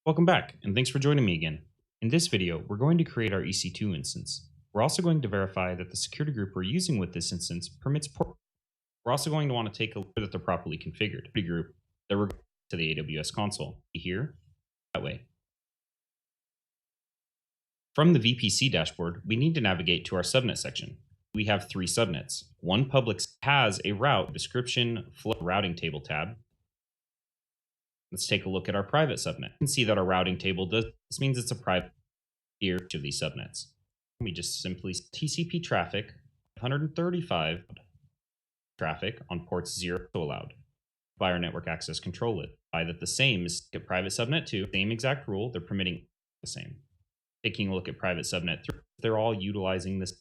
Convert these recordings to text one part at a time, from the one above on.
Welcome back, and thanks for joining me again. In this video, we're going to create our EC2 instance. We're also going to verify that the security group we're using with this instance permits port. We're also going to want to take a look that they're properly configured. The group that we're going to the AWS console. Here, that way. From the VPC dashboard, we need to navigate to our subnet section. We have 3 subnets. One public has a route description flow routing table tab. Let's take a look at our private subnet. You can see that our routing table this means it's a private here to these subnets. We just simply TCP traffic 135 traffic on ports 0 allowed by our network access control list. By that the same is at private subnet 2, same exact rule, they're permitting the same. Taking a look at private subnet 3, they're all utilizing this.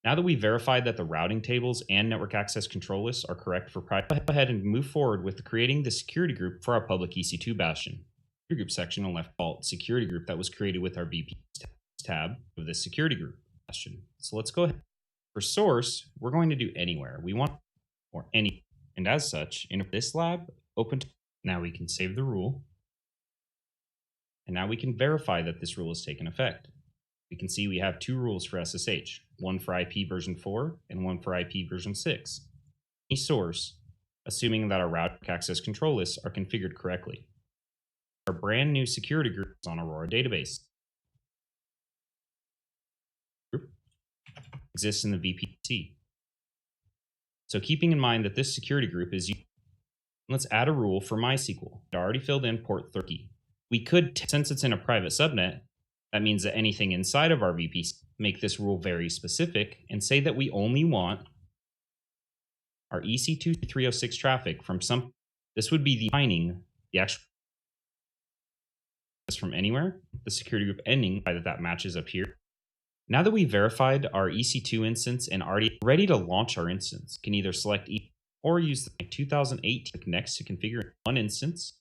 Now that we've verified that the routing tables and network access control lists are correct for private, go ahead and move forward with creating the security group for our public EC2 bastion. Security group section on left alt security group that was created with our VP tab of this security group bastion. So let's go ahead. For source, we're going to do anywhere we want or any, and as such, in this lab, open. Now we can save the rule, and now we can verify that this rule has taken effect. We can see we have 2 rules for SSH, one for IP version 4 and one for IP version 6. Any source, assuming that our route access control lists are configured correctly. Our brand new security group is on Aurora database. Group exists in the VPC. So keeping in mind that this security group is used, let's add a rule for MySQL. It already filled in port 30. We could, since it's in a private subnet, that means that anything inside of our VPC, make this rule very specific and say that we only want our EC2 306 traffic from some. This would be defining the actual from anywhere, the security group ending by that matches up here. Now that we verified our EC2 instance and already ready to launch our instance, can either select or use the 2008 next to configure one instance.